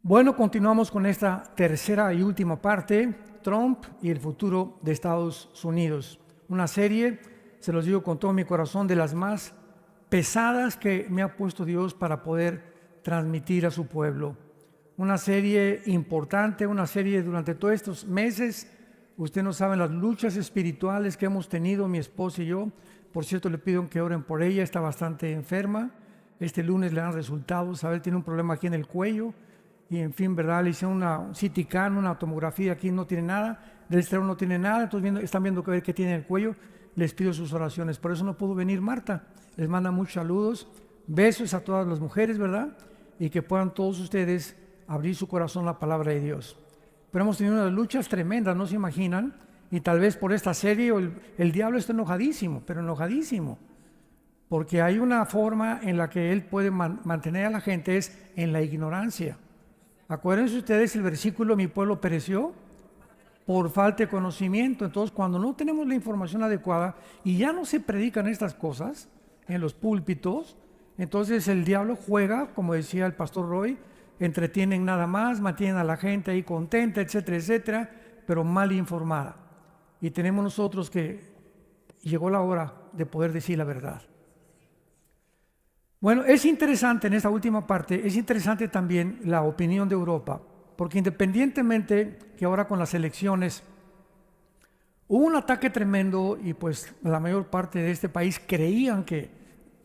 Bueno, continuamos con esta tercera y última parte, Trump y el futuro de Estados Unidos. Una serie, se los digo con todo mi corazón, de las más pesadas que me ha puesto Dios para poder transmitir a su pueblo. Una serie importante, una serie durante todos estos meses. Usted no sabe las luchas espirituales que hemos tenido mi esposa y yo. Por cierto, le pido que oren por ella, está bastante enferma. Este lunes le dan resultados, a ver, tiene un problema aquí en el cuello. Y en fin, ¿verdad? Le hicieron una CT scan, una tomografía, aquí no tiene nada, del exterior no tiene nada, entonces están viendo qué tiene en el cuello. Les pido sus oraciones. Por eso no pudo venir Marta. Les manda muchos saludos, besos a todas las mujeres, ¿verdad? Y que puedan todos ustedes abrir su corazón a la palabra de Dios. Pero hemos tenido unas luchas tremendas, no se imaginan, y tal vez por esta serie el diablo está enojadísimo, pero enojadísimo, porque hay una forma en la que él puede mantener a la gente, es en la ignorancia. Acuérdense ustedes el versículo, mi pueblo pereció por falta de conocimiento. Entonces, cuando no tenemos la información adecuada y ya no se predican estas cosas en los púlpitos, entonces el diablo juega, como decía el pastor Roy, entretienen nada más, mantienen a la gente ahí contenta, etcétera, etcétera, pero mal informada. Y tenemos nosotros que llegó la hora de poder decir la verdad. Bueno, es interesante en esta última parte, es interesante también la opinión de Europa, porque independientemente que ahora con las elecciones hubo un ataque tremendo y pues la mayor parte de este país creían que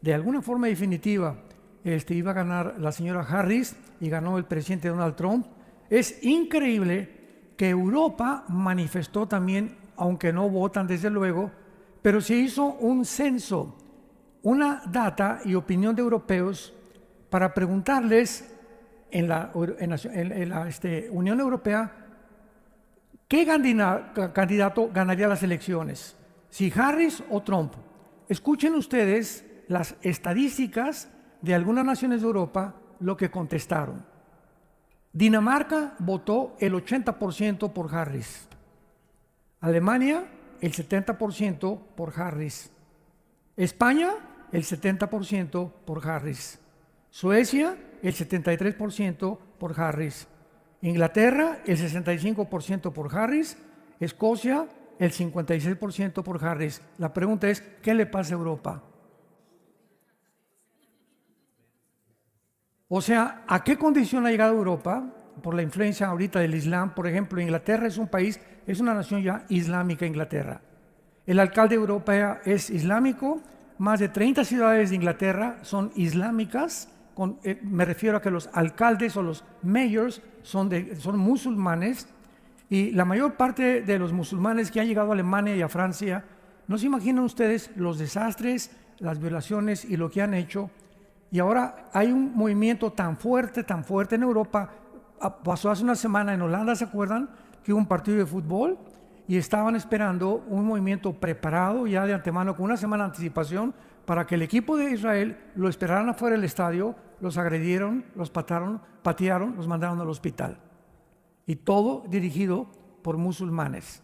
de alguna forma definitiva iba a ganar la señora Harris y ganó el presidente Donald Trump. Es increíble que Europa manifestó también, aunque no votan desde luego, pero se hizo un censo, una data y opinión de europeos para preguntarles en la Unión Europea qué candidato ganaría las elecciones, si Harris o Trump. Escuchen ustedes las estadísticas de algunas naciones de Europa, lo que contestaron. Dinamarca votó el 80% por Harris, Alemania el 70% por Harris, España el 70% por Harris, Suecia el 73% por Harris, Inglaterra el 65% por Harris, Escocia el 56% por Harris. La pregunta es, ¿qué le pasa a Europa? O sea, ¿a qué condición ha llegado Europa por la influencia ahorita del Islam? Por ejemplo, Inglaterra es un país, es una nación ya islámica, Inglaterra. El alcalde europeo es islámico. Más de 30 ciudades de Inglaterra son islámicas, me refiero a que los alcaldes o los mayors son musulmanes, y la mayor parte de los musulmanes que han llegado a Alemania y a Francia, no se imaginan ustedes los desastres, las violaciones y lo que han hecho. Y ahora hay un movimiento tan fuerte en Europa. Pasó hace una semana en Holanda, ¿se acuerdan? Que hubo un partido de fútbol y estaban esperando un movimiento preparado ya de antemano con una semana de anticipación para que el equipo de Israel lo esperaran afuera del estadio, los agredieron, los patearon, los mandaron al hospital. Y todo dirigido por musulmanes.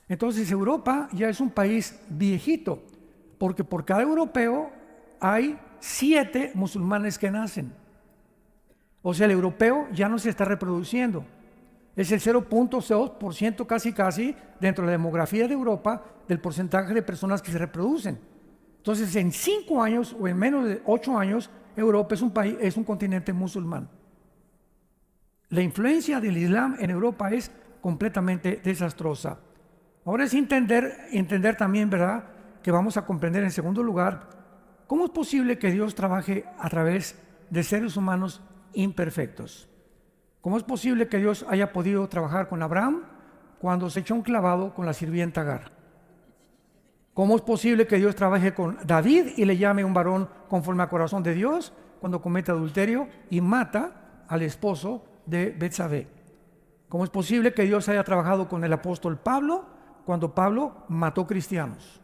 Entonces Europa ya es un país viejito, porque por cada europeo hay 7 musulmanes que nacen. O sea, el europeo ya no se está reproduciendo. Es el 0.2% casi dentro de la demografía de Europa del porcentaje de personas que se reproducen. Entonces, en 5 años o en menos de 8 años, Europa es un continente musulmán. La influencia del Islam en Europa es completamente desastrosa. Ahora es entender también, ¿verdad?, que vamos a comprender en segundo lugar, ¿cómo es posible que Dios trabaje a través de seres humanos imperfectos? ¿Cómo es posible que Dios haya podido trabajar con Abraham cuando se echó un clavado con la sirvienta Agar? ¿Cómo es posible que Dios trabaje con David y le llame un varón conforme al corazón de Dios cuando comete adulterio y mata al esposo de Betsabé? ¿Cómo es posible que Dios haya trabajado con el apóstol Pablo cuando Pablo mató cristianos,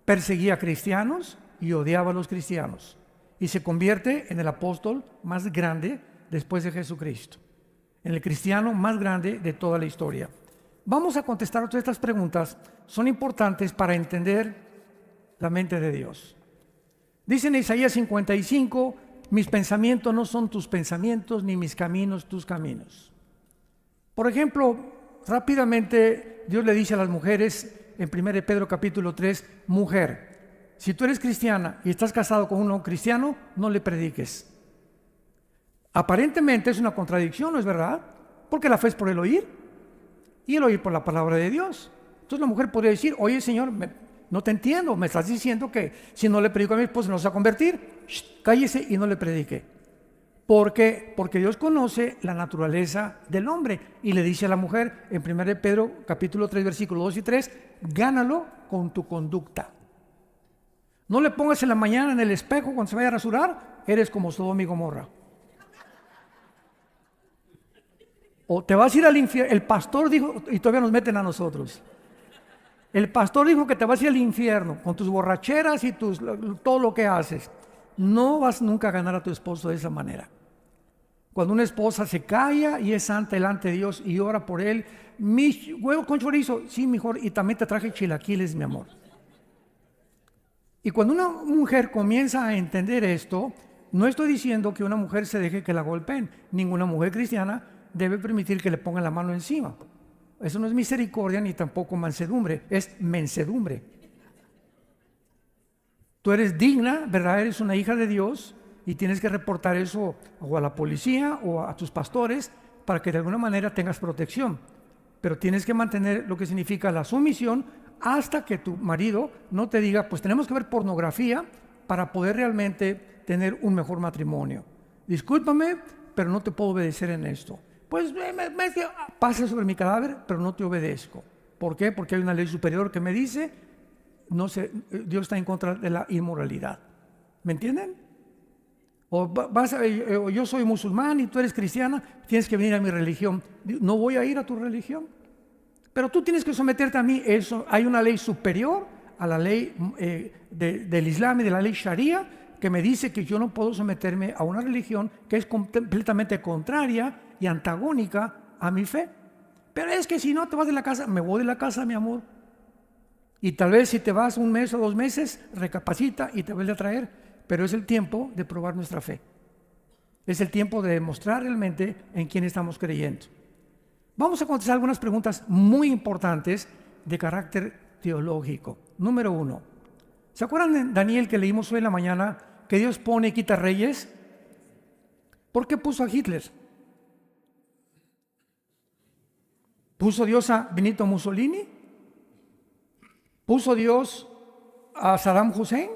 perseguía a cristianos y odiaba a los cristianos, y se convierte en el apóstol más grande después de Jesucristo, en el cristiano más grande de toda la historia? Vamos a contestar todas estas preguntas, son importantes para entender la mente de Dice en Isaías 55 mis pensamientos no son tus pensamientos, ni mis caminos tus caminos. Por ejemplo, rápidamente Dios le dice a las mujeres en 1 Pedro capítulo 3, mujer, si tú eres cristiana y estás casado con un no cristiano, no le prediques. Aparentemente es una contradicción, ¿no es verdad? Porque la fe es por el oír y el oír por la palabra de Dios. Entonces la mujer podría decir, oye Señor, no te entiendo, me estás diciendo que si no le predico a mi esposo no se va a convertir. Cállese y no le predique. ¿Por qué? Porque Dios conoce la naturaleza del hombre y le dice a la mujer en 1 Pedro capítulo 3 versículos 2 y 3, gánalo con tu conducta. No le pongas en la mañana en el espejo cuando se vaya a rasurar, eres como Sodoma y Gomorra. O te vas a ir al infierno. El pastor dijo, y todavía nos meten a nosotros. El pastor dijo que te vas a ir al infierno con tus borracheras y todo lo que haces. No vas nunca a ganar a tu esposo de esa manera. Cuando una esposa se calla y es santa delante de Dios y ora por él, mis huevos con chorizo, sí, mejor, y también te traje chilaquiles, mi amor. Y cuando una mujer comienza a entender esto, no estoy diciendo que una mujer se deje que la golpeen. Ninguna mujer cristiana debe permitir que le pongan la mano encima. Eso no es misericordia ni tampoco mansedumbre, es mensedumbre. Tú eres digna, ¿verdad? Eres una hija de Dios y tienes que reportar eso o a la policía o a tus pastores para que de alguna manera tengas protección. Pero tienes que mantener lo que significa la sumisión hasta que tu marido no te diga, pues tenemos que ver pornografía para poder realmente tener un mejor matrimonio. Discúlpame, pero no te puedo obedecer en esto. Pues pasa sobre mi cadáver, pero no te obedezco. ¿Por qué? Porque hay una ley superior que me dice, Dios está en contra de la inmoralidad. ¿Me entienden? O yo soy musulmán y tú eres cristiana, tienes que venir a mi religión. No voy a ir a tu religión. Pero tú tienes que someterte a mí. Hay una ley superior a la ley del Islam y de la ley Sharia que me dice que yo no puedo someterme a una religión que es completamente contraria y antagónica a mi fe. Pero es que si no te vas de la casa, me voy de la casa, mi amor. Y tal vez si te vas un mes o 2 meses, recapacita y te vuelve a traer. Pero es el tiempo de probar nuestra fe. Es el tiempo de demostrar realmente en quién estamos creyendo. Vamos a contestar algunas preguntas muy importantes de carácter teológico. Número 1. ¿Se acuerdan de Daniel que leímos hoy en la mañana que Dios pone y quita reyes? ¿Por qué puso a Hitler? ¿Puso Dios a Benito Mussolini? ¿Puso Dios a Saddam Hussein?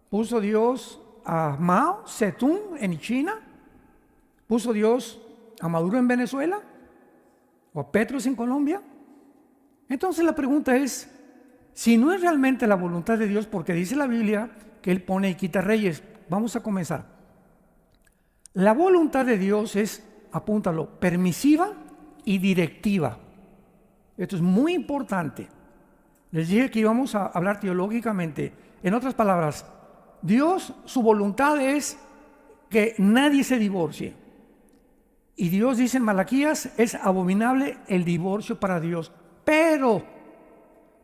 ¿Puso Dios a Mao Zedong en China? ¿Puso Dios a Maduro en Venezuela? ¿O a Petros en Colombia? Entonces la pregunta es, si no es realmente la voluntad de Dios, porque dice la Biblia que Él pone y quita reyes, vamos a comenzar. La voluntad de Dios es, apúntalo, permisiva y directiva. Esto es muy importante. Les dije que íbamos a hablar teológicamente. En otras palabras, Dios, su voluntad es que nadie se divorcie. Y Dios dice en Malaquías, es abominable el divorcio para Dios. Pero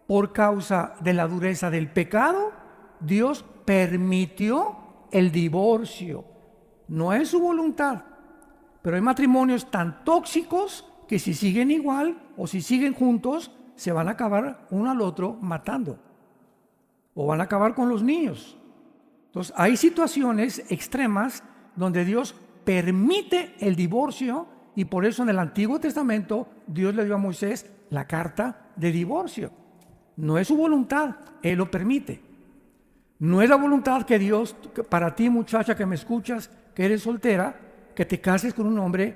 por causa de la dureza del pecado, Dios permitió el divorcio. No es su voluntad. Pero hay matrimonios tan tóxicos que si siguen igual o si siguen juntos, se van a acabar uno al otro matando. O van a acabar con los niños. Entonces, hay situaciones extremas donde Dios permite el divorcio y por eso en el Antiguo Testamento Dios le dio a Moisés la carta de divorcio. No es su voluntad, Él lo permite. No es la voluntad que Dios, para ti muchacha que me escuchas, que eres soltera, que te cases con un hombre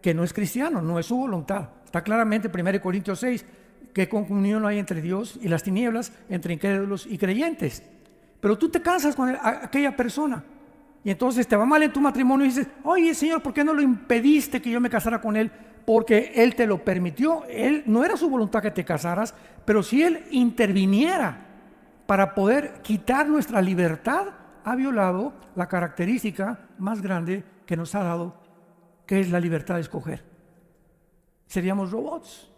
que no es cristiano, no es su voluntad. Está claramente en 1 Corintios 6, que comunión hay entre Dios y las tinieblas, entre incrédulos y creyentes. Pero tú te casas con aquella persona y entonces te va mal en tu matrimonio y dices, oye Señor, ¿por qué no lo impediste que yo me casara con él? Porque Él te lo permitió. Él no era su voluntad que te casaras, pero si Él interviniera para poder quitar nuestra libertad, ha violado la característica más grande que nos ha dado, que es la libertad de escoger. Seríamos robots.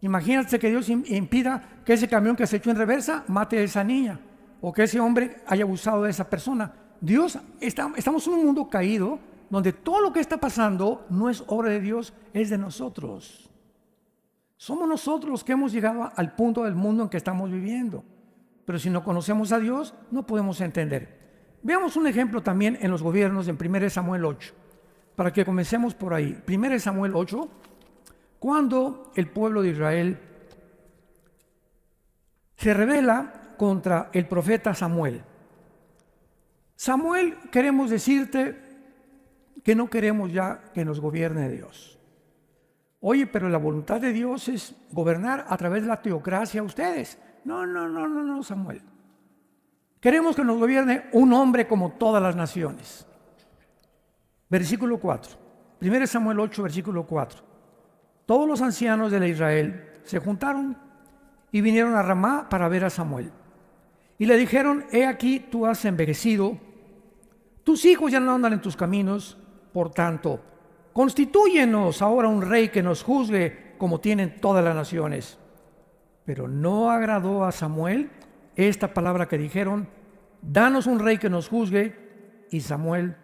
Imagínate que Dios impida que ese camión que se echó en reversa mate a esa niña, o que ese hombre haya abusado de esa persona. Estamos en un mundo caído donde todo lo que está pasando no es obra de Dios, es de nosotros. Somos nosotros los que hemos llegado al punto del mundo en que estamos viviendo. Pero si no conocemos a Dios, no podemos entender. Veamos un ejemplo también en los gobiernos en 1 Samuel 8, para que comencemos por ahí. 1 Samuel 8, cuando el pueblo de Israel se rebela contra el profeta Samuel. Samuel, queremos decirte que no queremos ya que nos gobierne Dios. Oye, pero la voluntad de Dios es gobernar a través de la teocracia a ustedes. No, Samuel. Queremos que nos gobierne un hombre como todas las naciones. Versículo 4. 1 Samuel 8, versículo 4. Todos los ancianos de Israel se juntaron y vinieron a Ramá para ver a Samuel. Y le dijeron: he aquí, tú has envejecido, tus hijos ya no andan en tus caminos, por tanto, constitúyenos ahora un rey que nos juzgue como tienen todas las naciones. Pero no agradó a Samuel esta palabra que dijeron: danos un rey que nos juzgue. Y Samuel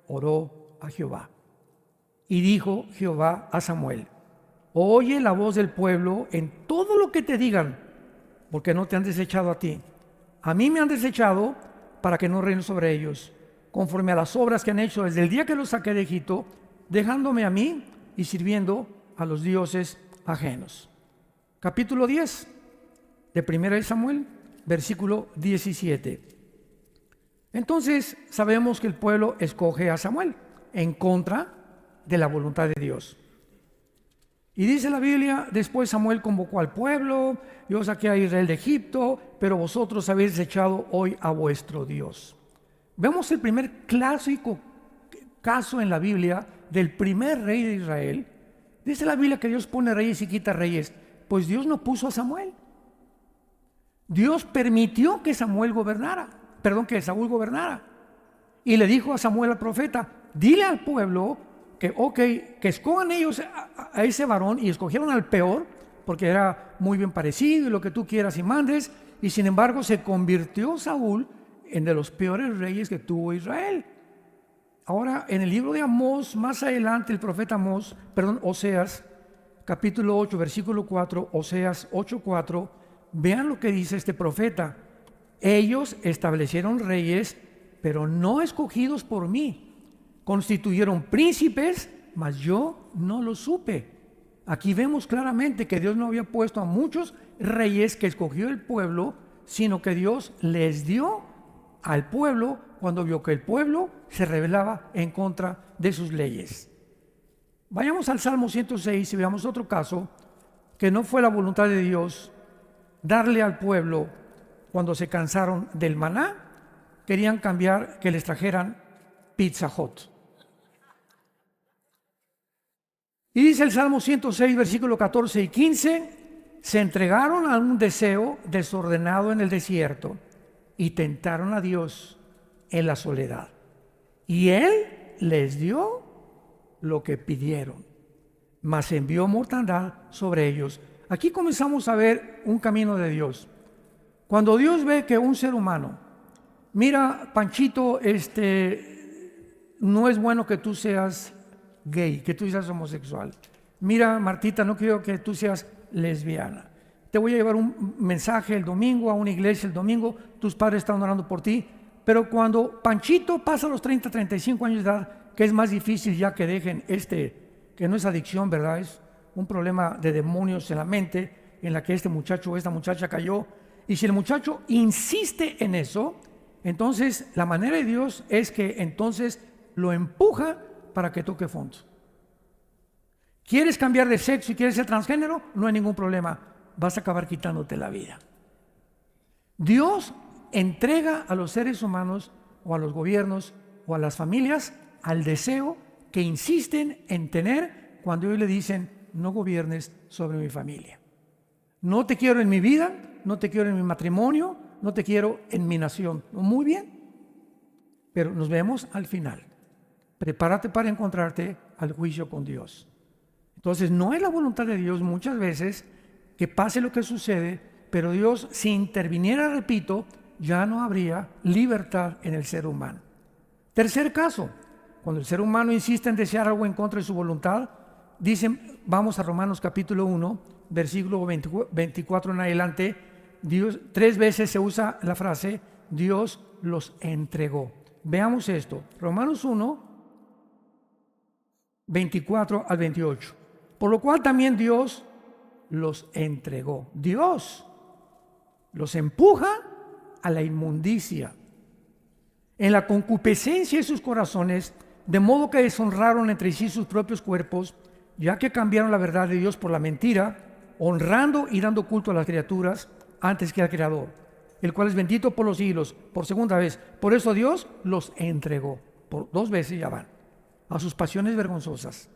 oró a Jehová. Y dijo Jehová a Samuel: oye la voz del pueblo en todo lo que te digan, porque no te han desechado a ti. A mí me han desechado para que no reine sobre ellos, conforme a las obras que han hecho desde el día que los saqué de Egipto, dejándome a mí y sirviendo a los dioses ajenos. Capítulo 10 de 1 Samuel, versículo 17. Entonces sabemos que el pueblo escoge a Samuel en contra de la voluntad de Dios. Y dice la Biblia: después Samuel convocó al pueblo: yo saqué a Israel de Egipto, pero vosotros habéis desechado hoy a vuestro Dios. Vemos el primer clásico caso en la Biblia del primer rey de Israel. Dice la Biblia que Dios pone reyes y quita reyes. Pues Dios no puso a Samuel. Dios permitió que Saúl gobernara. Y le dijo a Samuel, al profeta: dile al pueblo que escojan ellos a ese varón, y escogieron al peor, porque era muy bien parecido y lo que tú quieras y mandes, y sin embargo se convirtió Saúl en de los peores reyes que tuvo Israel. Ahora, en el libro de Amós, más adelante, el profeta Oseas, capítulo 8, versículo 4, Oseas 8:4, vean lo que dice este profeta: ellos establecieron reyes, pero no escogidos por mí. Constituyeron príncipes, mas yo no lo supe. Aquí vemos claramente que Dios no había puesto a muchos reyes que escogió el pueblo, sino que Dios les dio al pueblo cuando vio que el pueblo se rebelaba en contra de sus leyes. Vayamos al Salmo 106 y veamos otro caso que no fue la voluntad de Dios darle al pueblo cuando se cansaron del maná. Querían cambiar, que les trajeran Pizza Hut. Y dice el Salmo 106, versículo 14 y 15: se entregaron a un deseo desordenado en el desierto y tentaron a Dios en la soledad, y Él les dio lo que pidieron, mas envió mortandad sobre ellos. Aquí comenzamos a ver un camino de Dios. Cuando Dios ve que un ser humano: mira, Panchito, no es bueno que tú seas gay, que tú seas homosexual. Mira, Martita, no quiero que tú seas lesbiana. Te voy a llevar un mensaje el domingo a una iglesia el domingo, tus padres están orando por ti. Pero cuando Panchito pasa los 30, 35 años de edad, que es más difícil ya que dejen que no es adicción, ¿verdad? Es un problema de demonios en la mente en la que este muchacho o esta muchacha cayó. Y si el muchacho insiste en eso, entonces la manera de Dios es que entonces lo empuja para que toque fondo. ¿Quieres cambiar de sexo y quieres ser transgénero? No hay ningún problema, vas a acabar quitándote la vida. Dios entrega a los seres humanos o a los gobiernos o a las familias al deseo que insisten en tener cuando ellos le dicen: no gobiernes sobre mi familia. No te quiero en mi vida, no te quiero en mi matrimonio, no te quiero en mi nación. Muy bien, pero nos vemos al final. Prepárate para encontrarte al juicio con Dios. Entonces, no es la voluntad de Dios muchas veces que pase lo que sucede, pero Dios, si interviniera, repito, ya no habría libertad en el ser humano. Tercer caso, cuando el ser humano insiste en desear algo en contra de su voluntad, dicen, vamos a Romanos capítulo 1, versículo 24 en adelante, Dios, 3 veces se usa la frase, Dios los entregó. Veamos esto, Romanos 1, 24 al 28. Por lo cual también Dios los entregó. Dios los empuja a la inmundicia, en la concupiscencia de sus corazones, de modo que deshonraron entre sí sus propios cuerpos, ya que cambiaron la verdad de Dios por la mentira, honrando y dando culto a las criaturas antes que al Creador, el cual es bendito por los siglos, por segunda vez. Por eso Dios los entregó, por 2 veces ya van, a sus pasiones vergonzosas.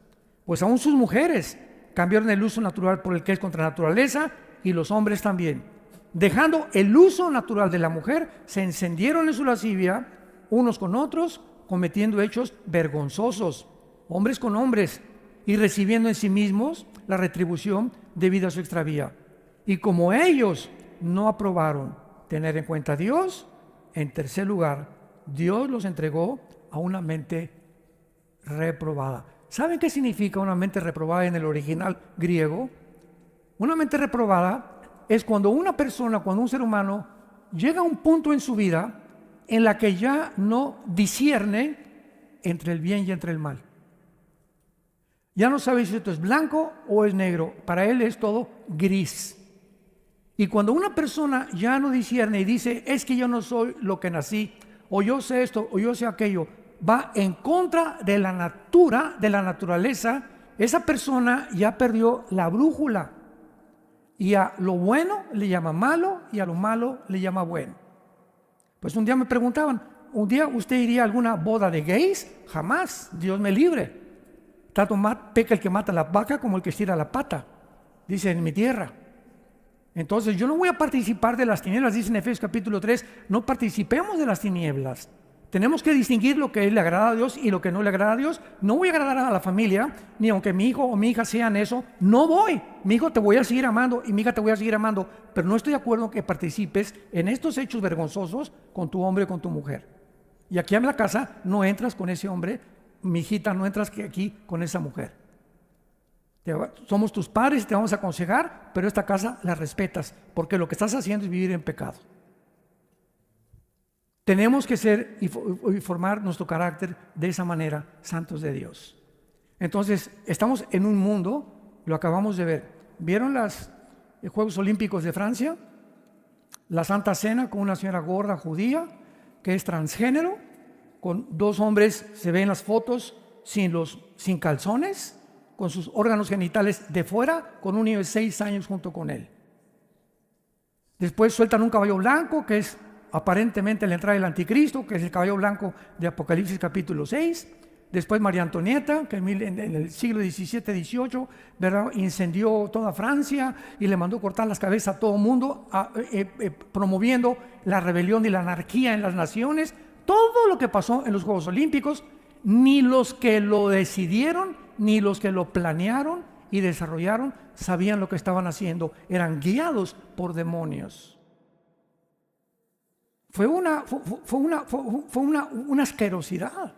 Pues aún sus mujeres cambiaron el uso natural por el que es contra naturaleza, y los hombres también. Dejando el uso natural de la mujer, se encendieron en su lascivia, unos con otros, cometiendo hechos vergonzosos, hombres con hombres, y recibiendo en sí mismos la retribución debida a su extravía. Y como ellos no aprobaron tener en cuenta a Dios, en tercer lugar, Dios los entregó a una mente reprobada. ¿Saben qué significa una mente reprobada en el original griego? Una mente reprobada es cuando una persona, cuando un ser humano llega a un punto en su vida en la que ya no discierne entre el bien y entre el mal. Ya no sabe si esto es blanco o es negro. Para él es todo gris. Y cuando una persona ya no discierne y dice, es que yo no soy lo que nací, o yo sé esto, o yo sé aquello, va en contra de la naturaleza, esa persona ya perdió la brújula. Y a lo bueno le llama malo y a lo malo le llama bueno. Pues un día me preguntaban, ¿un día usted iría a alguna boda de gays? Jamás, Dios me libre. Tanto peca el que mata la vaca como el que estira la pata, dice en mi tierra. Entonces yo no voy a participar de las tinieblas, dice en Efesios capítulo 3, no participemos de las tinieblas. Tenemos que distinguir lo que le agrada a Dios y lo que no le agrada a Dios. No voy a agradar a la familia, ni aunque mi hijo o mi hija sean eso, no voy. Mi hijo te voy a seguir amando y mi hija te voy a seguir amando, pero no estoy de acuerdo en que participes en estos hechos vergonzosos con tu hombre o con tu mujer. Y aquí en la casa no entras con ese hombre, mi hijita, no entras aquí con esa mujer. Somos tus padres y te vamos a aconsejar, pero esta casa la respetas, porque lo que estás haciendo es vivir en pecado. Tenemos que ser y formar nuestro carácter de esa manera, santos de Dios. Entonces, estamos en un mundo, lo acabamos de ver. ¿Vieron los Juegos Olímpicos de Francia? La Santa Cena con una señora gorda judía que es transgénero, con 2 hombres, se ven las fotos, sin calzones, con sus órganos genitales de fuera, con un niño de 6 años junto con él. Después sueltan un caballo blanco, que es aparentemente la entrada del anticristo, que es el caballo blanco de Apocalipsis capítulo 6. Después María Antonieta, que en el siglo XVII-XVIII, ¿verdad?, incendió toda Francia y le mandó cortar las cabezas a todo el mundo, promoviendo la rebelión y la anarquía en las naciones. Todo lo que pasó en los Juegos Olímpicos, ni los que lo decidieron, ni los que lo planearon y desarrollaron sabían lo que estaban haciendo. Eran guiados por demonios. Fue una asquerosidad,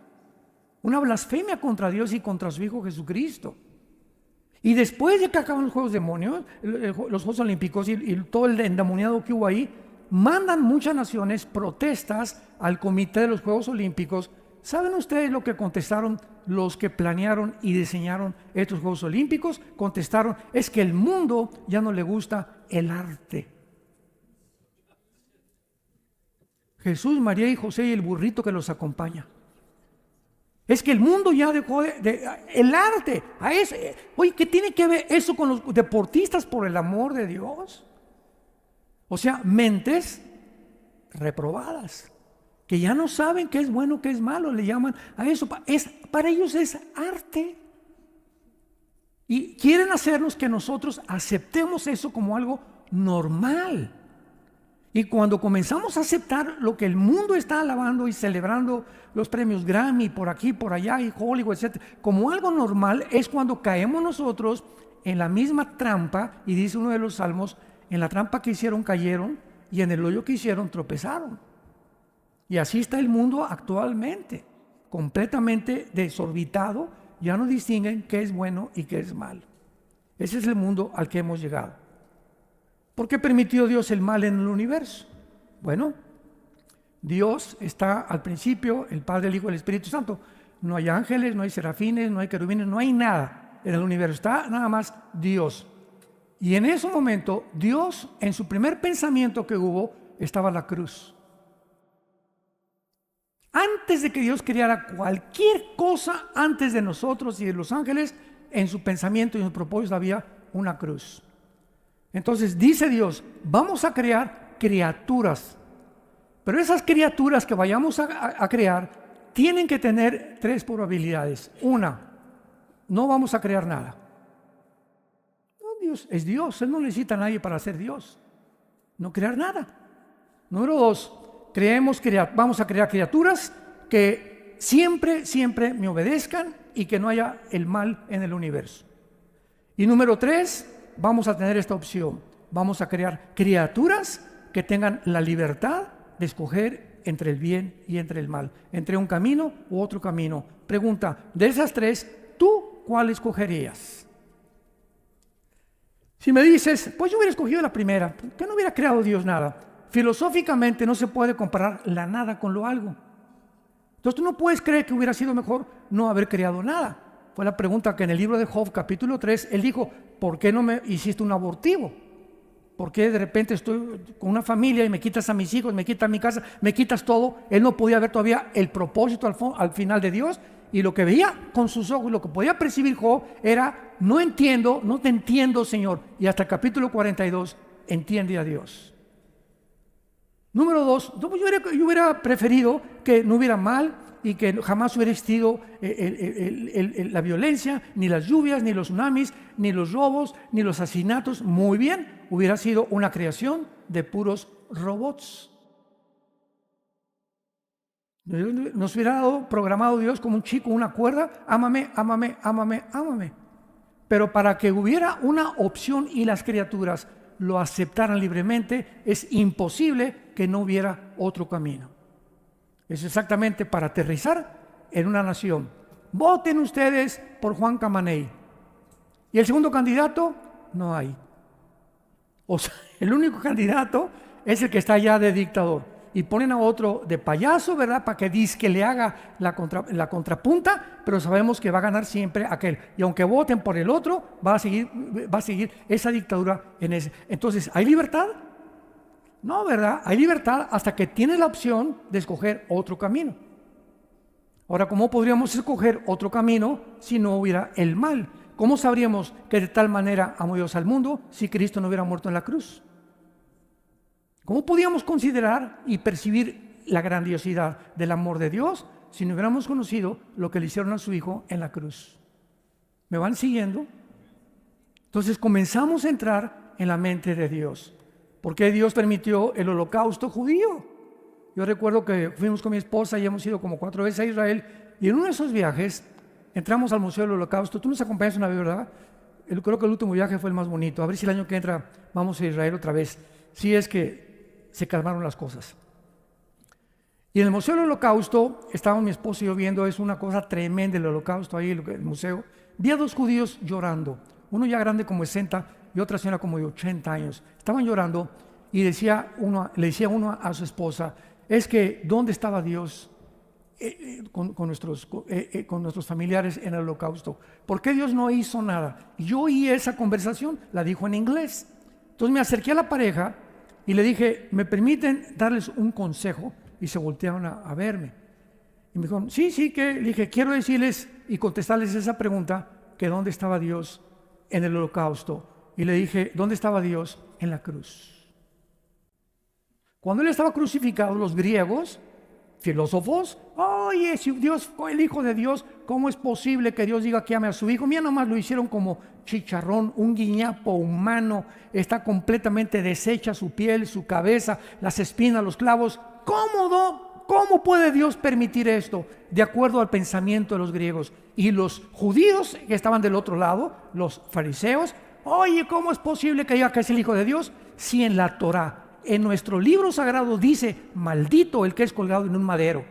una blasfemia contra Dios y contra su Hijo Jesucristo. Y después de que acaban los Juegos los Juegos Olímpicos y todo el endemoniado que hubo ahí, mandan muchas naciones protestas al comité de los Juegos Olímpicos. ¿Saben ustedes lo que contestaron los que planearon y diseñaron estos Juegos Olímpicos? Contestaron, es que el mundo ya no le gusta el arte. Jesús, María y José y el burrito que los acompaña. Es que el mundo ya dejó el arte. Oye, ¿qué tiene que ver eso con los deportistas, por el amor de Dios? O sea, mentes reprobadas, que ya no saben qué es bueno, qué es malo, le llaman a eso. Para ellos es arte. Y quieren hacernos que nosotros aceptemos eso como algo normal. Y cuando comenzamos a aceptar lo que el mundo está alabando y celebrando, los premios Grammy por aquí, por allá y Hollywood, etc., como algo normal, es cuando caemos nosotros en la misma trampa. Y dice uno de los salmos, en la trampa que hicieron cayeron y en el hoyo que hicieron tropezaron. Y así está el mundo actualmente. completamente desorbitado, ya no distinguen qué es bueno y qué es malo. Ese es el mundo al que hemos llegado. ¿Por qué permitió Dios el mal en el universo? Bueno, Dios está al principio, el Padre, el Hijo y el Espíritu Santo. No hay ángeles, no hay serafines, no hay querubines, no hay nada en el universo. Está nada más Dios. Y en ese momento, Dios, en su primer pensamiento que hubo, estaba la cruz. Antes de que Dios creara cualquier cosa, antes de nosotros y de los ángeles, en su pensamiento y en su propósito había una cruz. Entonces dice Dios, vamos a crear criaturas. Pero esas criaturas que vayamos a crear tienen que tener 3 probabilidades. Una, no vamos a crear nada. No, Dios es Dios, Él no necesita a nadie para ser Dios. No crear nada. Número 2, vamos a crear criaturas que siempre me obedezcan y que no haya el mal en el universo. Y número 3, vamos a tener esta opción. Vamos a crear criaturas que tengan la libertad de escoger entre el bien y entre el mal, entre un camino u otro camino. Pregunta, de esas 3, ¿tú cuál escogerías? Si me dices, pues yo hubiera escogido la primera, que no hubiera creado Dios nada. Filosóficamente no se puede comparar la nada con lo algo. Entonces tú no puedes creer que hubiera sido mejor no haber creado nada. Fue la pregunta que en el libro de Job, capítulo 3, él dijo, ¿por qué no me hiciste un abortivo? ¿Por qué de repente estoy con una familia y me quitas a mis hijos, me quitas mi casa, me quitas todo? Él no podía ver todavía el propósito al final de Dios, y lo que veía con sus ojos, lo que podía percibir Job era, no te entiendo, Señor. Y hasta el capítulo 42 entiende a Dios. Número 2, yo hubiera preferido que no hubiera mal y que jamás hubiera existido la violencia, ni las lluvias, ni los tsunamis, ni los robos, ni los asesinatos. Muy bien, hubiera sido una creación de puros robots. Nos hubiera dado programado Dios como un chico, una cuerda, ámame, ámame, ámame, ámame. Pero para que hubiera una opción y las criaturas lo aceptaran libremente, es imposible que no hubiera otro camino. Es exactamente para aterrizar en una nación. Voten ustedes por Juan Camaney. Y el segundo candidato, no hay. O sea, el único candidato es el que está ya de dictador. Y ponen a otro de payaso, ¿verdad? Para que dizque le haga la contrapunta, pero sabemos que va a ganar siempre aquel. Y aunque voten por el otro, va a seguir esa dictadura en ese. Entonces, ¿hay libertad? No, ¿verdad? Hay libertad hasta que tienes la opción de escoger otro camino. Ahora, ¿cómo podríamos escoger otro camino si no hubiera el mal? ¿Cómo sabríamos que de tal manera amó Dios al mundo si Cristo no hubiera muerto en la cruz? ¿Cómo podíamos considerar y percibir la grandiosidad del amor de Dios si no hubiéramos conocido lo que le hicieron a su Hijo en la cruz? ¿Me van siguiendo? Entonces comenzamos a entrar en la mente de Dios. ¿Por qué Dios permitió el holocausto judío? Yo recuerdo que fuimos con mi esposa y hemos ido como 4 veces a Israel, y en uno de esos viajes entramos al Museo del Holocausto. Tú nos acompañas una vez, ¿verdad? Creo que el último viaje fue el más bonito. A ver si el año que entra vamos a Israel otra vez, si es que se calmaron las cosas. Y en el Museo del Holocausto estábamos mi esposo y yo viendo, es una cosa tremenda el Holocausto ahí, el museo. Vi a 2 judíos llorando, uno ya grande como 60 y otra señora como de 80 años. Estaban llorando y le decía uno a su esposa, es que ¿dónde estaba Dios con nuestros familiares en el Holocausto? ¿Por qué Dios no hizo nada? Y yo oí esa conversación, la dijo en inglés. Entonces me acerqué a la pareja y le dije, ¿me permiten darles un consejo? Y se voltearon a verme. Y me dijo, sí, que le dije, quiero decirles y contestarles esa pregunta, que ¿dónde estaba Dios en el Holocausto? Y le dije, ¿dónde estaba Dios? En la cruz. Cuando Él estaba crucificado, los griegos, filósofos, oye, si Dios fue el Hijo de Dios, ¿cómo es posible que Dios diga que ame a su Hijo? Mira, nomás lo hicieron como chicharrón, un guiñapo humano, está completamente deshecha su piel, su cabeza, las espinas, los clavos. ¿Cómo puede Dios permitir esto? De acuerdo al pensamiento de los griegos. Y los judíos que estaban del otro lado, los fariseos, oye, ¿cómo es posible que diga que es el Hijo de Dios? Si en la Torá, en nuestro libro sagrado dice, maldito el que es colgado en un madero.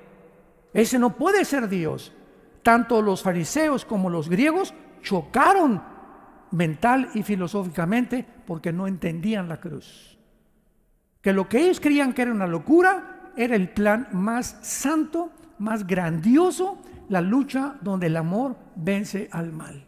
Ese no puede ser Dios. Tanto los fariseos como los griegos chocaron mental y filosóficamente porque no entendían la cruz. Que lo que ellos creían que era una locura era el plan más santo, más grandioso, la lucha donde el amor vence al mal.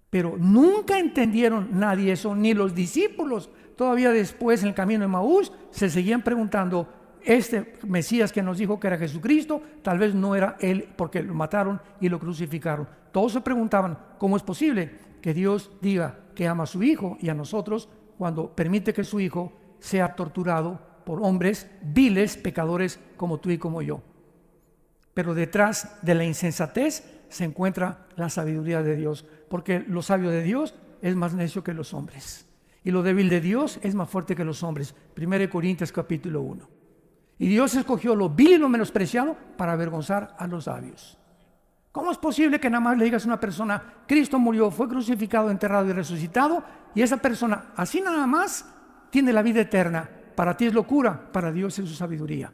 Pero nunca entendieron nadie eso, ni los discípulos. Todavía después en el camino de Emaús se seguían preguntando, este Mesías que nos dijo que era Jesucristo, tal vez no era él porque lo mataron y lo crucificaron. Todos se preguntaban, ¿cómo es posible que Dios diga que ama a su Hijo y a nosotros cuando permite que su Hijo sea torturado por hombres viles, pecadores como tú y como yo? Pero detrás de la insensatez se encuentra la sabiduría de Dios, porque lo sabio de Dios es más necio que los hombres, y lo débil de Dios es más fuerte que los hombres. 1 Corintios capítulo 1. Y Dios escogió lo vil y lo menospreciado para avergonzar a los sabios. ¿Cómo es posible que nada más le digas a una persona, Cristo murió, fue crucificado, enterrado y resucitado, y esa persona así nada más tiene la vida eterna? Para ti es locura, para Dios es su sabiduría.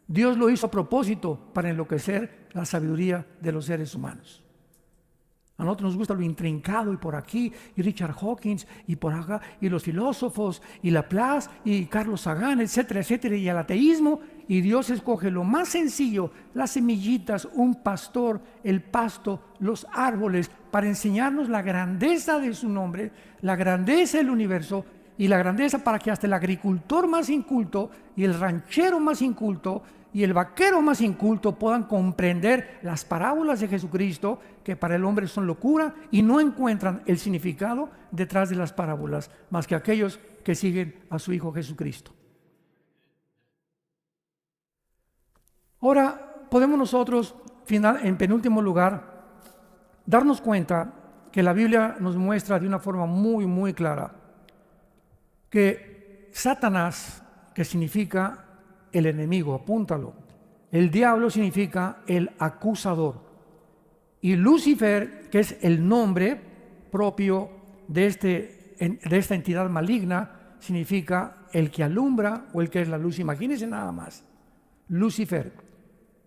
Dios lo hizo a propósito para enloquecer la sabiduría de los seres humanos. A nosotros nos gusta lo intrincado, y por aquí, y Richard Hawkins, y por acá, y los filósofos, y Laplace, y Carlos Sagan, etcétera, etcétera, y el ateísmo. Y Dios escoge lo más sencillo, las semillitas, un pastor, el pasto, los árboles, para enseñarnos la grandeza de su nombre, la grandeza del universo, y la grandeza para que hasta el agricultor más inculto, y el ranchero más inculto, y el vaquero más inculto puedan comprender las parábolas de Jesucristo, que para el hombre son locura, y no encuentran el significado detrás de las parábolas, más que aquellos que siguen a su Hijo Jesucristo. Ahora, podemos nosotros, en penúltimo lugar, darnos cuenta que la Biblia nos muestra de una forma muy, muy clara que Satanás, que significa el enemigo, apúntalo. El diablo significa el acusador. Y Lucifer, que es el nombre propio de esta entidad maligna, significa el que alumbra o el que es la luz. Imagínense nada más. Lucifer.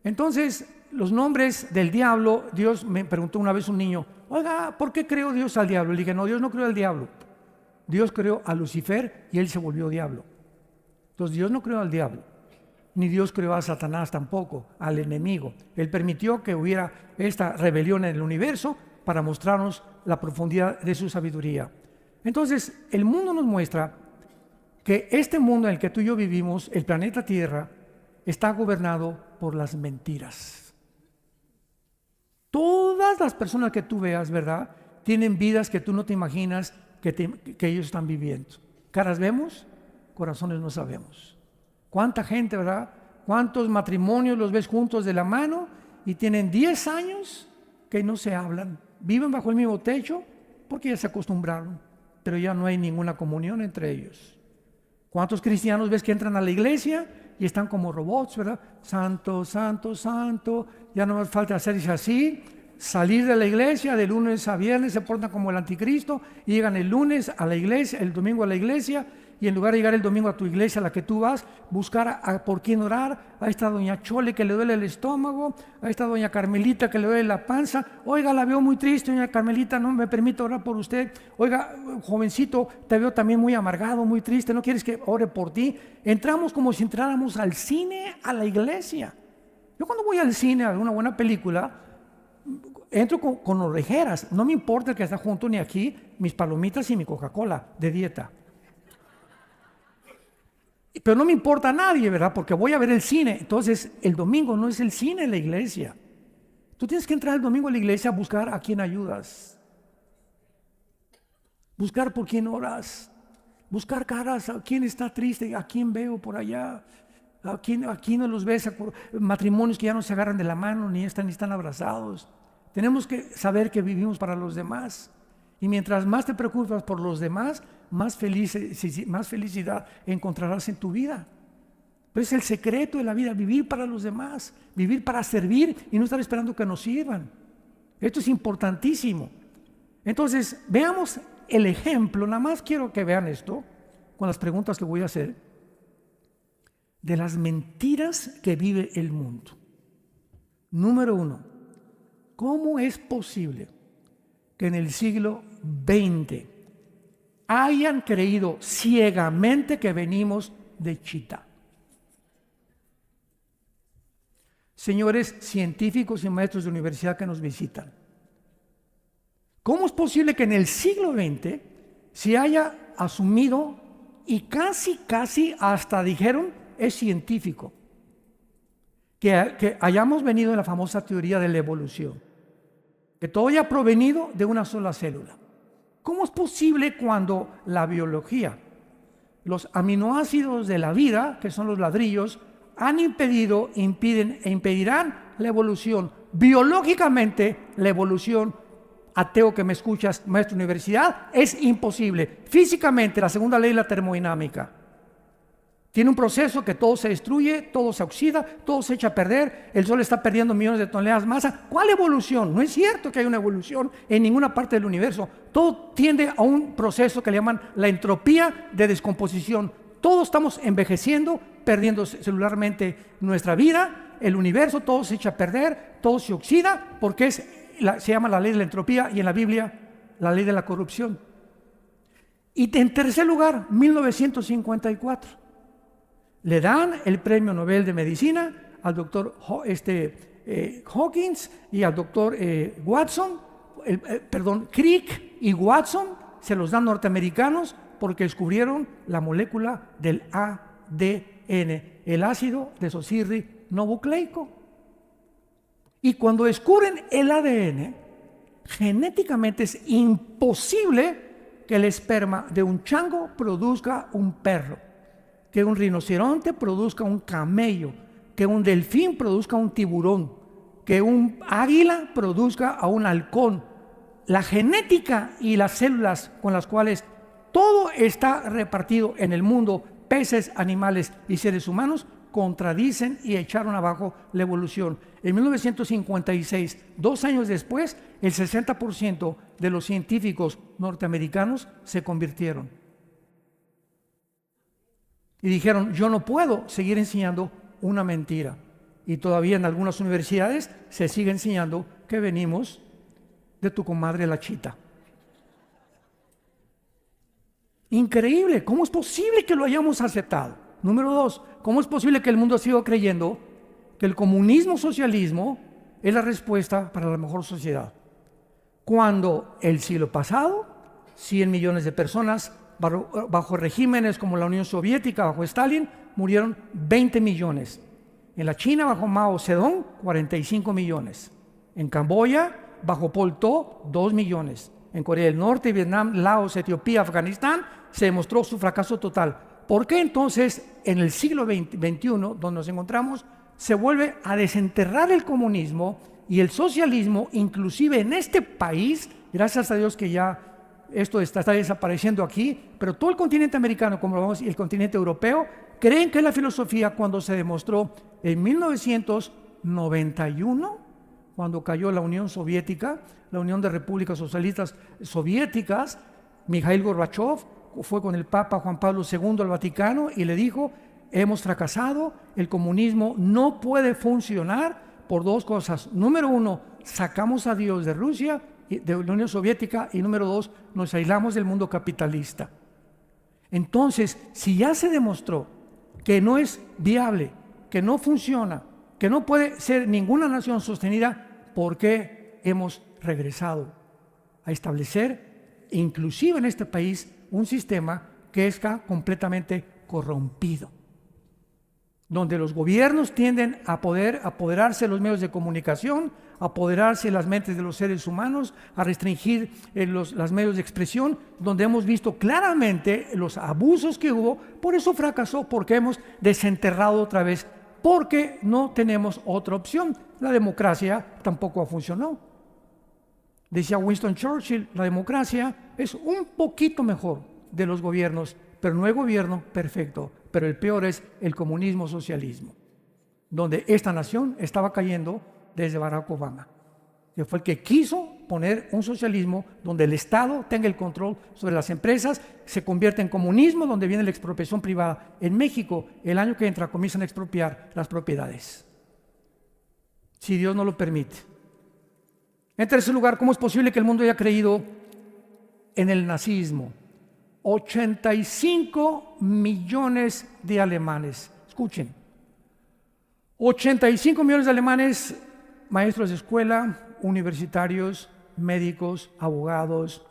Entonces, los nombres del diablo, Dios me preguntó una vez un niño, oiga, ¿por qué creó Dios al diablo? Le dije, no, Dios no creó al diablo. Dios creó a Lucifer y él se volvió diablo. Entonces, Dios no creó al diablo. Ni Dios creó a Satanás tampoco, al enemigo. Él permitió que hubiera esta rebelión en el universo para mostrarnos la profundidad de su sabiduría. Entonces, el mundo nos muestra que este mundo en el que tú y yo vivimos, el planeta Tierra, está gobernado por las mentiras. Todas las personas que tú veas, ¿verdad?, tienen vidas que tú no te imaginas que ellos están viviendo. Caras vemos, corazones no sabemos. ¿Cuánta gente, verdad? ¿Cuántos matrimonios los ves juntos de la mano y tienen 10 años que no se hablan? Viven bajo el mismo techo porque ya se acostumbraron, pero ya no hay ninguna comunión entre ellos. ¿Cuántos cristianos ves que entran a la iglesia y están como robots, verdad? Santo, santo, santo, ya no más falta hacerse así, salir de la iglesia de lunes a viernes, se portan como el anticristo y llegan el lunes a la iglesia, el domingo a la iglesia, y en lugar de llegar el domingo a tu iglesia a la que tú vas, buscar por quién orar. Ahí está doña Chole que le duele el estómago, ahí está doña Carmelita que le duele la panza. Oiga, la veo muy triste, doña Carmelita, no me permite orar por usted. Oiga, jovencito, te veo también muy amargado, muy triste, ¿no quieres que ore por ti? Entramos como si entráramos al cine, a la iglesia. Yo cuando voy al cine a ver una buena película, entro con orejeras, no me importa el que está junto ni aquí, mis palomitas y mi Coca-Cola de dieta. Pero no me importa a nadie, ¿verdad? Porque voy a ver el cine. Entonces, el domingo no es el cine en la iglesia. Tú tienes que entrar el domingo a la iglesia a buscar a quién ayudas. Buscar por quién oras. Buscar caras, a quién está triste, a quién veo por allá. A quién no los ves, matrimonios que ya no se agarran de la mano, ni están abrazados. Tenemos que saber que vivimos para los demás. Y mientras más te preocupas por los demás, más felicidad encontrarás en tu vida. Pero es el secreto de la vida, vivir para los demás, vivir para servir y no estar esperando que nos sirvan. Esto es importantísimo. Entonces, veamos el ejemplo, nada más quiero que vean esto, con las preguntas que voy a hacer, de las mentiras que vive el mundo. Número uno, ¿cómo es posible que en el siglo XX hayan creído ciegamente que venimos de Chita? Señores científicos y maestros de universidad que nos visitan, ¿cómo es posible que en el siglo XX se haya asumido y casi hasta dijeron es científico que hayamos venido en la famosa teoría de la evolución, que todo haya provenido de una sola célula? ¿Cómo es posible cuando la biología, los aminoácidos de la vida, que son los ladrillos, han impedido, impiden e impedirán la evolución? Biológicamente, la evolución, ateo que me escuchas, maestro de universidad, es imposible. Físicamente, la segunda ley de la termodinámica tiene un proceso que todo se destruye, todo se oxida, todo se echa a perder, el Sol está perdiendo millones de toneladas de masa. ¿Cuál evolución? No es cierto que haya una evolución en ninguna parte del universo. Todo tiende a un proceso que le llaman la entropía de descomposición. Todos estamos envejeciendo, perdiendo celularmente nuestra vida, el universo, todo se echa a perder, todo se oxida, porque se llama la ley de la entropía y en la Biblia la ley de la corrupción. Y en tercer lugar, 1954. Le dan el premio Nobel de Medicina al doctor Hawkins y al doctor Crick y Watson, se los dan norteamericanos porque descubrieron la molécula del ADN, el ácido desoxirribonucleico. Y cuando descubren el ADN, genéticamente es imposible que el esperma de un chango produzca un perro, que un rinoceronte produzca un camello, que un delfín produzca un tiburón, que un águila produzca a un halcón. La genética y las células con las cuales todo está repartido en el mundo, peces, animales y seres humanos, contradicen y echaron abajo la evolución. En 1956, 2 años después, el 60% de los científicos norteamericanos se convirtieron. Y dijeron, yo no puedo seguir enseñando una mentira. Y todavía en algunas universidades se sigue enseñando que venimos de tu comadre la Chita. Increíble, ¿cómo es posible que lo hayamos aceptado? Número 2, ¿cómo es posible que el mundo siga creyendo que el comunismo socialismo es la respuesta para la mejor sociedad? Cuando el siglo pasado, 100 millones de personas bajo regímenes como la Unión Soviética, bajo Stalin, murieron 20 millones. En la China, bajo Mao Zedong, 45 millones. En Camboya, bajo Pol Pot, 2 millones. En Corea del Norte, Vietnam, Laos, Etiopía, Afganistán, se demostró su fracaso total. ¿Por qué entonces en el siglo XXI, donde nos encontramos, se vuelve a desenterrar el comunismo y el socialismo, inclusive en este país? Gracias a Dios que ya esto está desapareciendo aquí, pero todo el continente americano, como lo vemos, y el continente europeo, creen que la filosofía, cuando se demostró en 1991, cuando cayó la Unión Soviética, la Unión de Repúblicas Socialistas Soviéticas, Mikhail Gorbachev fue con el Papa Juan Pablo II al Vaticano y le dijo, hemos fracasado, el comunismo no puede funcionar por 2 cosas. Número 1, sacamos a Dios de Rusia, de la Unión Soviética, y número 2, nos aislamos del mundo capitalista. Entonces, si ya se demostró que no es viable, que no funciona, que no puede ser ninguna nación sostenida, ¿por qué hemos regresado a establecer, inclusive en este país, un sistema que está completamente corrompido, donde los gobiernos tienden a poder apoderarse de los medios de comunicación, apoderarse de las mentes de los seres humanos, a restringir los medios de expresión, donde hemos visto claramente los abusos que hubo? Por eso fracasó, porque hemos desenterrado otra vez, porque no tenemos otra opción. La democracia tampoco funcionó. Decía Winston Churchill, la democracia es un poquito mejor de los gobiernos, pero no hay gobierno perfecto. Pero el peor es el comunismo-socialismo, donde esta nación estaba cayendo desde Barack Obama, que fue el que quiso poner un socialismo donde el Estado tenga el control sobre las empresas, se convierte en comunismo, donde viene la expropiación privada. En México, el año que entra, comienzan a expropiar las propiedades. si Dios no lo permite. En tercer lugar, ¿cómo es posible que el mundo haya creído en el nazismo? 85 millones de alemanes. Escuchen, 85 millones de alemanes, maestros de escuela, universitarios, médicos, abogados,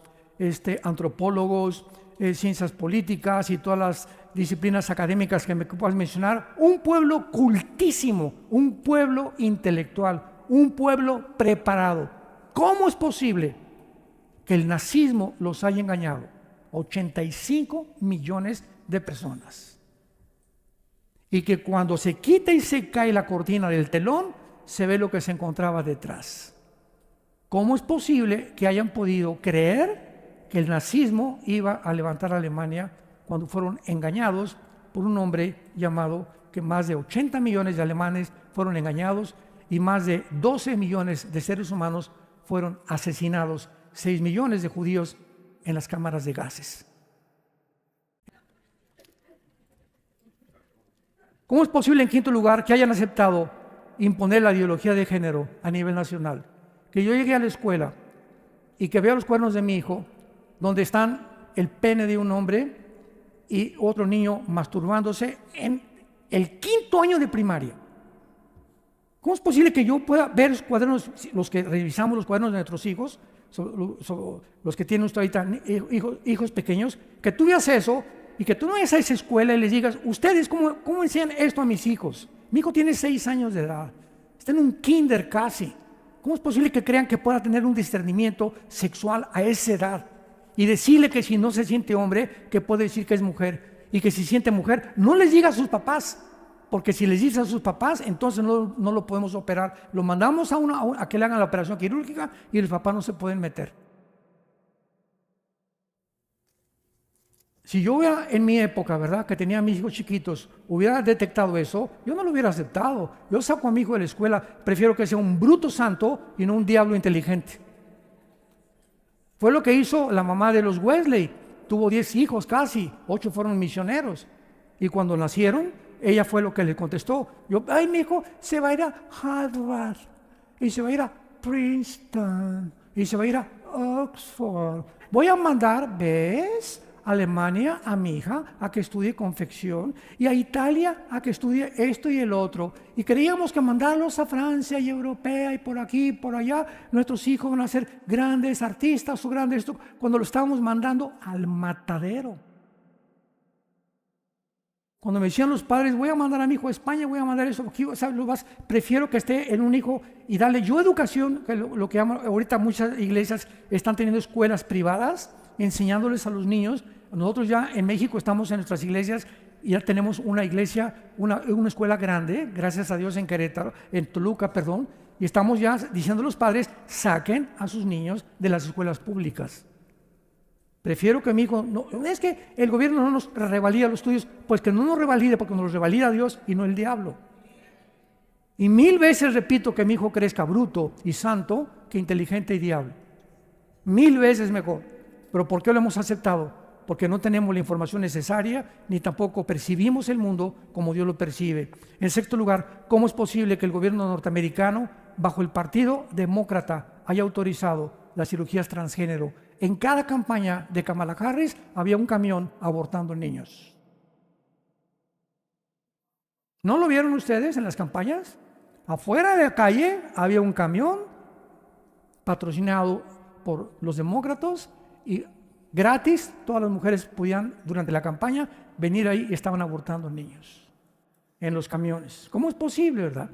antropólogos, ciencias políticas y todas las disciplinas académicas que me puedas mencionar. Un pueblo cultísimo, un pueblo intelectual, un pueblo preparado. ¿Cómo es posible que el nazismo los haya engañado? 85 millones de personas. Y que cuando se quita y se cae la cortina del telón, se ve lo que se encontraba detrás. ¿Cómo es posible que hayan podido creer que el nazismo iba a levantar a Alemania cuando fueron engañados por un hombre llamado, que más de 80 millones de alemanes fueron engañados y más de 12 millones de seres humanos fueron asesinados, 6 millones de judíos en las cámaras de gases? ¿Cómo es posible, en quinto lugar, que hayan aceptado imponer la ideología de género a nivel nacional? Que yo llegué a la escuela y que vea los cuadernos de mi hijo, donde están el pene de un hombre y otro niño masturbándose en el quinto año de primaria. ¿Cómo es posible que yo pueda ver los cuadernos, los que revisamos los cuadernos de nuestros hijos, los que tienen usted ahorita hijos pequeños, que tú veas eso y que tú no vayas a esa escuela y les digas, ustedes, ¿cómo enseñan esto a mis hijos? Mi hijo tiene 6 años de edad, está en un kinder casi. ¿Cómo es posible que crean que pueda tener un discernimiento sexual a esa edad? Y decirle que si no se siente hombre, que puede decir que es mujer, y que si siente mujer, no les diga a sus papás, porque si les dice a sus papás, entonces no lo podemos operar. Lo mandamos a que le hagan la operación quirúrgica y los papás no se pueden meter. Si yo hubiera en mi época, ¿verdad?, que tenía a mis hijos chiquitos, hubiera detectado eso, yo no lo hubiera aceptado. Yo saco a mi hijo de la escuela, prefiero que sea un bruto santo y no un diablo inteligente. Fue lo que hizo la mamá de los Wesley. Tuvo 10 hijos casi, 8 fueron misioneros. Y cuando nacieron, ella fue lo que le contestó. Ay, mi hijo se va a ir a Harvard, y se va a ir a Princeton, y se va a ir a Oxford. Voy a mandar, ¿ves?, a Alemania a mi hija a que estudie confección y a Italia a que estudie esto y el otro. Y creíamos que mandarlos a Francia y Europea y por aquí y por allá, nuestros hijos van a ser grandes artistas o grandes, cuando lo estábamos mandando al matadero. Cuando me decían los padres, voy a mandar a mi hijo a España, voy a mandar eso, prefiero que esté en un hijo y darle yo educación, que lo que ahorita muchas iglesias están teniendo escuelas privadas, enseñándoles a los niños. Nosotros ya en México estamos en nuestras iglesias y ya tenemos una iglesia, una escuela grande, gracias a Dios, en Querétaro, en Toluca, perdón, y estamos ya diciendo a los padres, saquen a sus niños de las escuelas públicas. Prefiero que mi hijo, no es que el gobierno no nos revalida los estudios, pues que no nos revalide, porque nos los revalida Dios y no el diablo. Y 1000 veces repito que mi hijo crezca bruto y santo que inteligente y diablo. 1000 veces mejor. ¿Pero por qué lo hemos aceptado? Porque no tenemos la información necesaria, ni tampoco percibimos el mundo como Dios lo percibe. En sexto lugar, ¿cómo es posible que el gobierno norteamericano, bajo el Partido Demócrata, haya autorizado las cirugías transgénero? En cada campaña de Kamala Harris había un camión abortando niños. ¿No lo vieron ustedes en las campañas? Afuera de la calle había un camión patrocinado por los demócratas y gratis todas las mujeres podían durante la campaña venir ahí y estaban abortando niños en los camiones. ¿Cómo es posible, verdad?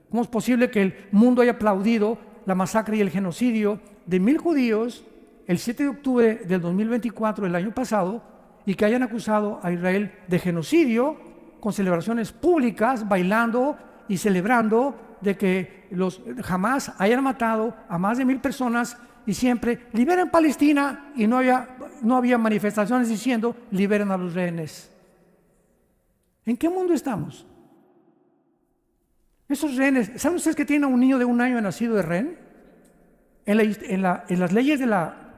¿Cómo es posible que el mundo haya aplaudido la masacre y el genocidio de 1000 judíos el 7 de octubre del 2024, el año pasado, y que hayan acusado a Israel de genocidio con celebraciones públicas, bailando y celebrando de que los Hamas hayan matado a más de 1000 personas y siempre liberen Palestina, y no había manifestaciones diciendo liberen a los rehenes? ¿En qué mundo estamos? Esos rehenes, ¿saben ustedes que tienen a un niño de 1 año nacido de rehén? En las leyes de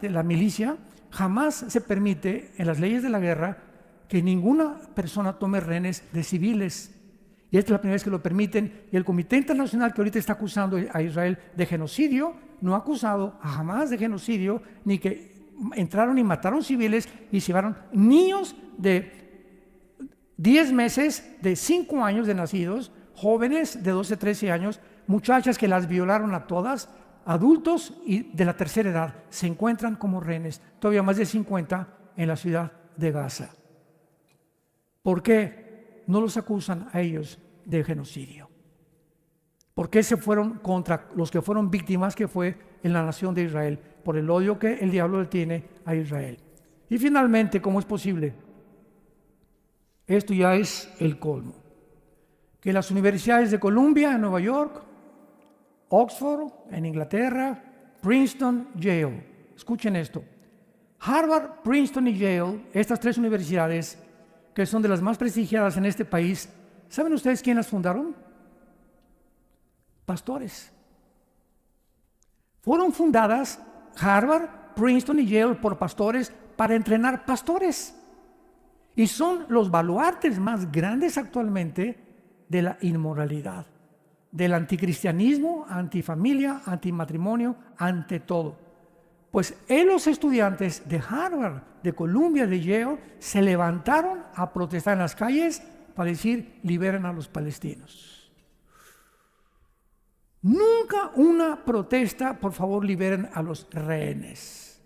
la milicia jamás se permite, en las leyes de la guerra, que ninguna persona tome rehenes de civiles. Y esta es la primera vez que lo permiten. Y el Comité Internacional que ahorita está acusando a Israel de genocidio, no ha acusado jamás de genocidio, ni que entraron y mataron civiles y llevaron niños de 10 meses, de 5 años de nacidos, jóvenes de 12, 13 años, muchachas que las violaron a todas, adultos y de la tercera edad, se encuentran como rehenes, todavía más de 50 en la ciudad de Gaza. ¿Por qué no los acusan a ellos de genocidio? ¿Por qué se fueron contra los que fueron víctimas, que fue en la nación de Israel, por el odio que el diablo le tiene a Israel? Y finalmente, ¿cómo es posible? Esto ya es el colmo. Que las universidades de Columbia en Nueva York, Oxford en Inglaterra, Princeton, Yale. Escuchen esto. Harvard, Princeton y Yale, estas 3 universidades que son de las más prestigiadas en este país, ¿saben ustedes quién las fundaron? Pastores. Fueron fundadas Harvard, Princeton y Yale por pastores para entrenar pastores. Y son los baluartes más grandes actualmente de la inmoralidad, del anticristianismo, antifamilia, antimatrimonio, ante todo. Pues los estudiantes de Harvard, de Columbia, de Yale, se levantaron a protestar en las calles para decir: liberen a los palestinos. Nunca una protesta: por favor, liberen a los rehenes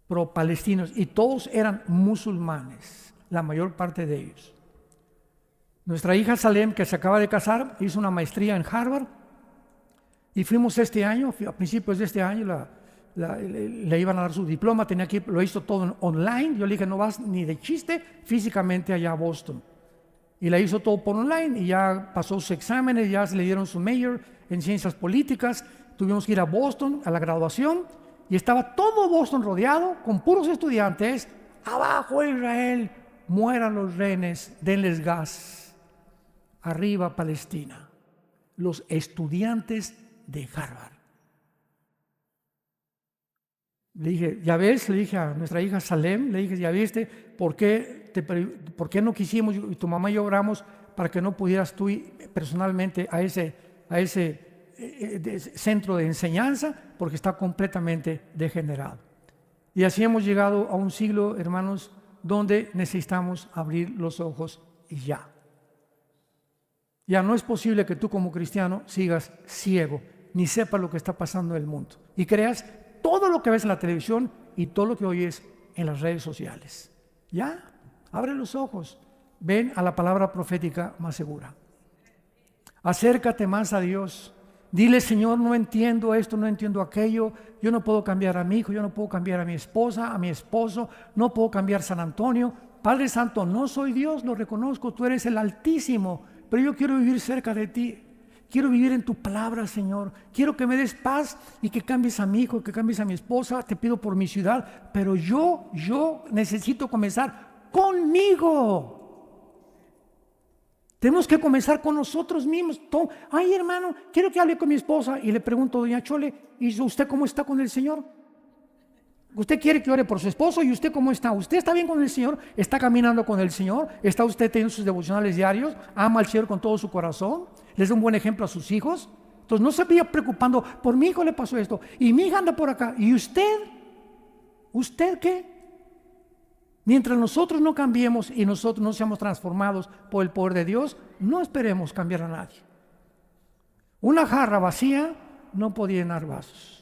pro-palestinos. Y todos eran musulmanes, la mayor parte de ellos. Nuestra hija Salem, que se acaba de casar, hizo una maestría en Harvard y fuimos este año, a principios de este año, le iban a dar su diploma, lo hizo todo online. Yo le dije: no vas ni de chiste físicamente allá a Boston. Y la hizo todo por online y ya pasó sus exámenes, ya se le dieron su major en ciencias políticas. Tuvimos que ir a Boston a la graduación y estaba todo Boston rodeado con puros estudiantes. Abajo Israel, mueran los rehenes, denles gas. Arriba Palestina. Los estudiantes de Harvard. Le dije: ya ves, le dije a nuestra hija Salem, le dije: ya viste, ¿por qué no quisimos, y tu mamá y yo oramos para que no pudieras tú ir personalmente a ese centro de enseñanza? Porque está completamente degenerado. Y así hemos llegado a un siglo, hermanos, donde necesitamos abrir los ojos y ya. Ya no es posible que tú como cristiano sigas ciego, ni sepas lo que está pasando en el mundo y creas todo lo que ves en la televisión y todo lo que oyes en las redes sociales. Ya, abre los ojos, ven a la palabra profética más segura. Acércate más a Dios. Dile: Señor, no entiendo esto, no entiendo aquello. Yo no puedo cambiar a mi hijo, yo no puedo cambiar a mi esposa, a mi esposo, no puedo cambiar San Antonio. Padre Santo, no soy Dios, lo reconozco, tú eres el Altísimo, pero yo quiero vivir cerca de ti. Quiero vivir en tu palabra, Señor. Quiero que me des paz y que cambies a mi hijo, que cambies a mi esposa. Te pido por mi ciudad, pero yo necesito comenzar conmigo. Tenemos que comenzar con nosotros mismos. Ay, hermano, quiero que hable con mi esposa. Y le pregunto: doña Chole, ¿y usted cómo está con el Señor? Usted quiere que ore por su esposo, ¿y usted cómo está? ¿Usted está bien con el Señor? ¿Está caminando con el Señor? ¿Está usted teniendo sus devocionales diarios? ¿Ama al Señor con todo su corazón? ¿Les da un buen ejemplo a sus hijos? Entonces no se vaya preocupando: por mi hijo le pasó esto, y mi hija anda por acá. ¿Y usted? ¿Usted qué? Mientras nosotros no cambiemos y nosotros no seamos transformados por el poder de Dios, no esperemos cambiar a nadie. Una jarra vacía no puede llenar vasos.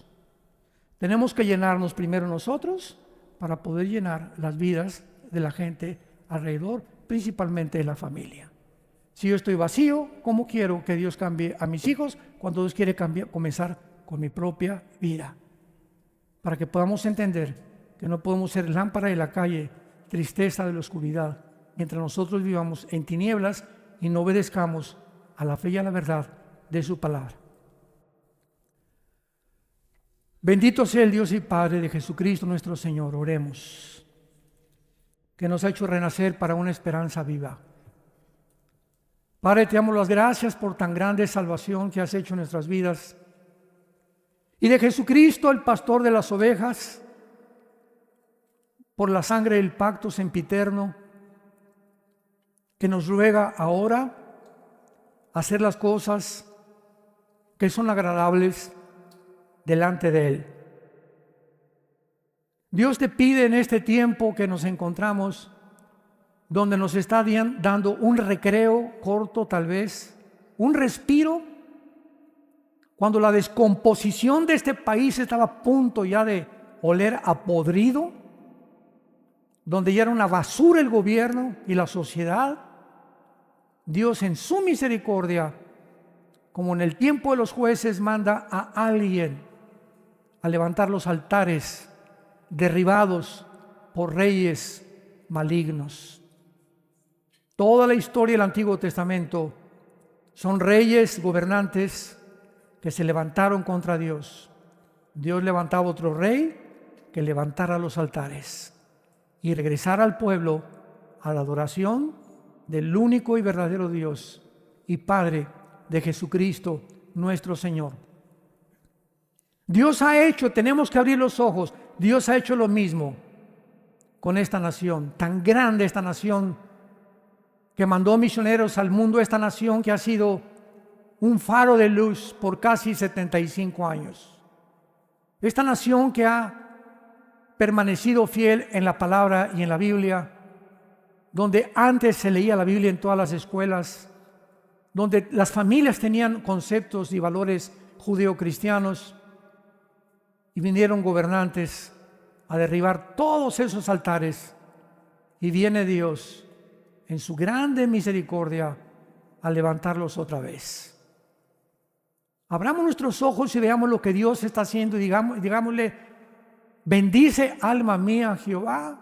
Tenemos que llenarnos primero nosotros para poder llenar las vidas de la gente alrededor, principalmente de la familia. Si yo estoy vacío, ¿cómo quiero que Dios cambie a mis hijos cuando Dios quiere comenzar con mi propia vida? Para que podamos entender que no podemos ser lámpara de la calle, tristeza de la oscuridad, mientras nosotros vivamos en tinieblas y no obedezcamos a la fe y a la verdad de su palabra. Bendito sea el Dios y Padre de Jesucristo nuestro Señor. Oremos, que nos ha hecho renacer para una esperanza viva. Padre, te damos las gracias por tan grande salvación que has hecho en nuestras vidas. Y de Jesucristo, el pastor de las ovejas, por la sangre del pacto sempiterno, que nos ruega ahora hacer las cosas que son agradables delante de Él. Dios te pide en este tiempo que nos encontramos, donde nos está dando un recreo corto tal vez, un respiro, cuando la descomposición de este país estaba a punto ya de oler a podrido, donde ya era una basura el gobierno y la sociedad. Dios en su misericordia, como en el tiempo de los jueces, manda a alguien a levantar los altares derribados por reyes malignos. Toda la historia del Antiguo Testamento son reyes, gobernantes que se levantaron contra Dios. Dios levantaba otro rey que levantara los altares y regresara al pueblo a la adoración del único y verdadero Dios y Padre de Jesucristo, nuestro Señor. Dios ha hecho, tenemos que abrir los ojos, Dios ha hecho lo mismo con esta nación, tan grande esta nación, que mandó misioneros al mundo, esta nación que ha sido un faro de luz por casi 75 años. Esta nación que ha permanecido fiel en la palabra y en la Biblia, donde antes se leía la Biblia en todas las escuelas, donde las familias tenían conceptos y valores judeocristianos, y vinieron gobernantes a derribar todos esos altares, y viene Dios en su grande misericordia a levantarlos otra vez. Abramos nuestros ojos y veamos lo que Dios está haciendo y digámosle: bendice alma mía Jehová.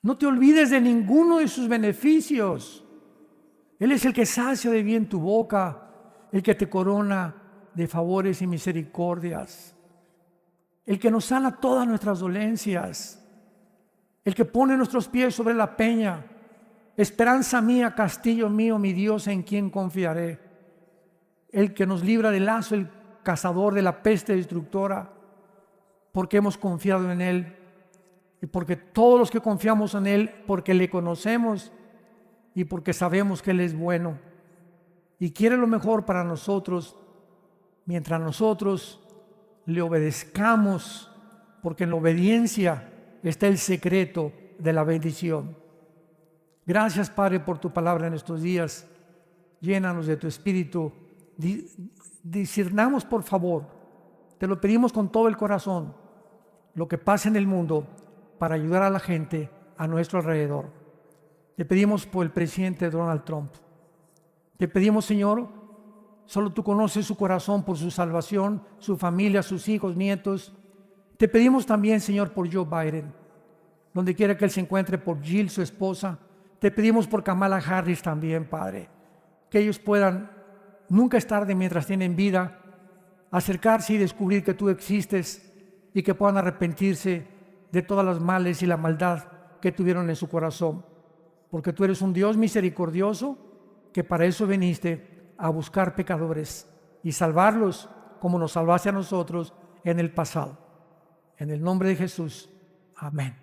No te olvides de ninguno de sus beneficios. Él es el que sacia de bien tu boca, el que te corona de favores y misericordias, el que nos sana todas nuestras dolencias, el que pone nuestros pies sobre la peña. Esperanza mía, castillo mío, mi Dios, en quien confiaré. El que nos libra del lazo, el cazador de la peste destructora, porque hemos confiado en Él. Y porque todos los que confiamos en Él, porque le conocemos y porque sabemos que Él es bueno y quiere lo mejor para nosotros, mientras nosotros le obedezcamos, porque en la obediencia está el secreto de la bendición. Gracias, Padre, por tu palabra en estos días. Llénanos de tu Espíritu. Discernamos, por favor, te lo pedimos con todo el corazón, lo que pasa en el mundo para ayudar a la gente a nuestro alrededor. Te pedimos por el presidente Donald Trump. Te pedimos, Señor, solo tú conoces su corazón por su salvación, su familia, sus hijos, nietos. Te pedimos también, Señor, por Joe Biden, donde quiera que él se encuentre, por Jill, su esposa. Te pedimos por Kamala Harris también, Padre, que ellos puedan, nunca es tarde mientras tienen vida, acercarse y descubrir que tú existes y que puedan arrepentirse de todas las males y la maldad que tuvieron en su corazón, porque tú eres un Dios misericordioso, que para eso viniste, a buscar pecadores y salvarlos como nos salvaste a nosotros en el pasado. En el nombre de Jesús, amén.